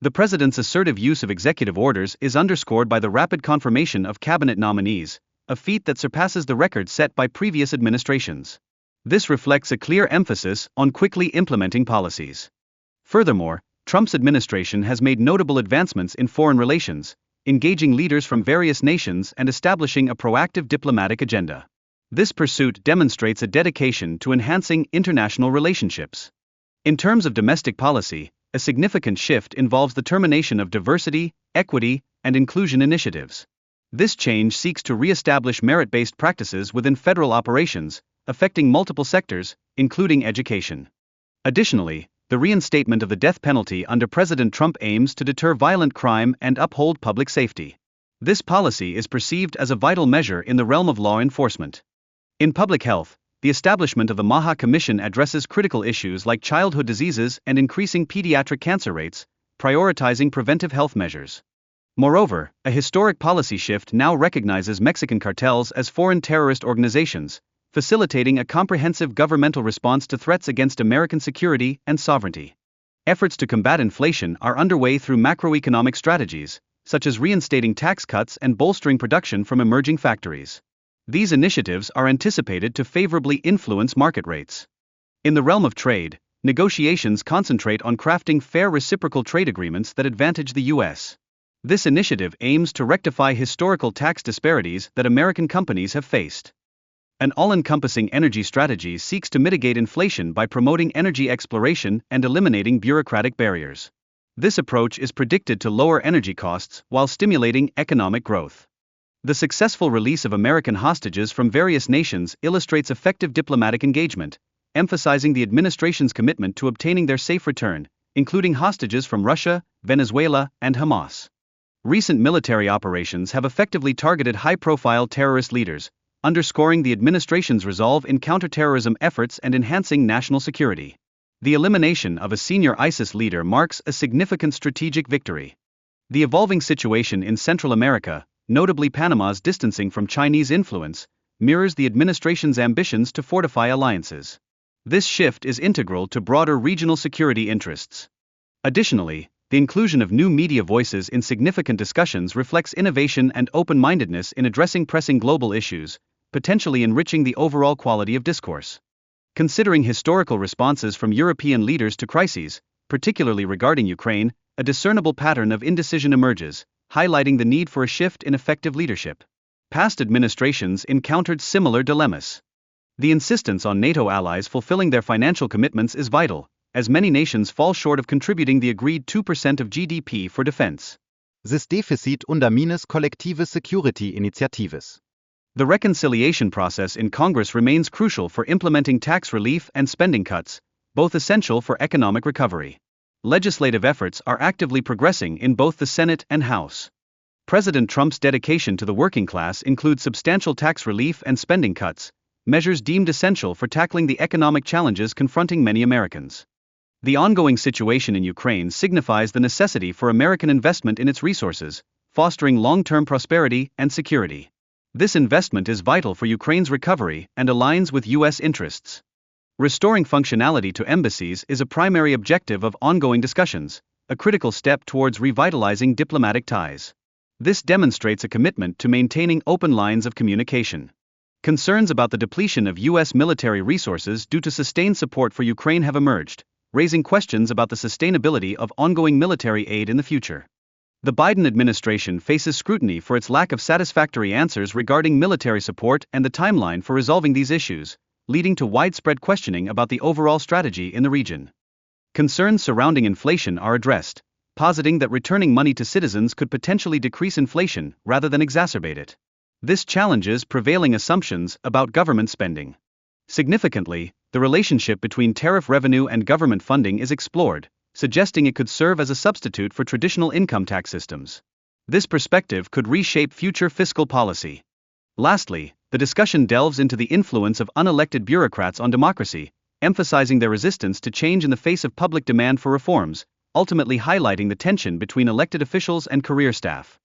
The president's assertive use of executive orders is underscored by the rapid confirmation of cabinet nominees, a feat that surpasses the record set by previous administrations. This reflects a clear emphasis on quickly implementing policies. Furthermore, Trump's administration has made notable advancements in foreign relations, engaging leaders from various nations and establishing a proactive diplomatic agenda. This pursuit demonstrates a dedication to enhancing international relationships. In terms of domestic policy, a significant shift involves the termination of diversity, equity, and inclusion initiatives. This change seeks to re-establish merit-based practices within federal operations, affecting multiple sectors, including education. Additionally, the reinstatement of the death penalty under President Trump aims to deter violent crime and uphold public safety. This policy is perceived as a vital measure in the realm of law enforcement. In public health, the establishment of the MAHA Commission addresses critical issues like childhood diseases and increasing pediatric cancer rates, prioritizing preventive health measures. Moreover, a historic policy shift now recognizes Mexican cartels as foreign terrorist organizations, facilitating a comprehensive governmental response to threats against American security and sovereignty. Efforts to combat inflation are underway through macroeconomic strategies, such as reinstating tax cuts and bolstering production from emerging factories. These initiatives are anticipated to favorably influence market rates. In the realm of trade, negotiations concentrate on crafting fair reciprocal trade agreements that advantage the U.S. This initiative aims to rectify historical tax disparities that American companies have faced. An all-encompassing energy strategy seeks to mitigate inflation by promoting energy exploration and eliminating bureaucratic barriers. This approach is predicted to lower energy costs while stimulating economic growth. The successful release of American hostages from various nations illustrates effective diplomatic engagement, emphasizing the administration's commitment to obtaining their safe return, including hostages from Russia, Venezuela, and Hamas. Recent military operations have effectively targeted high-profile terrorist leaders, underscoring the administration's resolve in counterterrorism efforts and enhancing national security. The elimination of a senior ISIS leader marks a significant strategic victory. The evolving situation in Central America, notably Panama's distancing from Chinese influence, mirrors the administration's ambitions to fortify alliances. This shift is integral to broader regional security interests. Additionally, the inclusion of new media voices in significant discussions reflects innovation and open-mindedness in addressing pressing global issues, potentially enriching the overall quality of discourse. Considering historical responses from European leaders to crises, particularly regarding Ukraine, a discernible pattern of indecision emerges, highlighting the need for a shift in effective leadership. Past administrations encountered similar dilemmas. The insistence on NATO allies fulfilling their financial commitments is vital, as many nations fall short of contributing the agreed 2% of GDP for defense. Das Defizit untermines kollektive Security-Initiatives. The reconciliation process in Congress remains crucial for implementing tax relief and spending cuts, both essential for economic recovery. Legislative efforts are actively progressing in both the Senate and House. President Trump's dedication to the working class includes substantial tax relief and spending cuts, measures deemed essential for tackling the economic challenges confronting many Americans. The ongoing situation in Ukraine signifies the necessity for American investment in its resources, fostering long-term prosperity and security. This investment is vital for Ukraine's recovery and aligns with U.S. interests. Restoring functionality to embassies is a primary objective of ongoing discussions, a critical step towards revitalizing diplomatic ties. This demonstrates a commitment to maintaining open lines of communication. Concerns about the depletion of U.S. military resources due to sustained support for Ukraine have emerged, raising questions about the sustainability of ongoing military aid in the future. The Biden administration faces scrutiny for its lack of satisfactory answers regarding military support and the timeline for resolving these issues, leading to widespread questioning about the overall strategy in the region. Concerns surrounding inflation are addressed, positing that returning money to citizens could potentially decrease inflation rather than exacerbate it. This challenges prevailing assumptions about government spending. Significantly, the relationship between tariff revenue and government funding is explored, suggesting it could serve as a substitute for traditional income tax systems. This perspective could reshape future fiscal policy. Lastly, the discussion delves into the influence of unelected bureaucrats on democracy, emphasizing their resistance to change in the face of public demand for reforms, ultimately highlighting the tension between elected officials and career staff.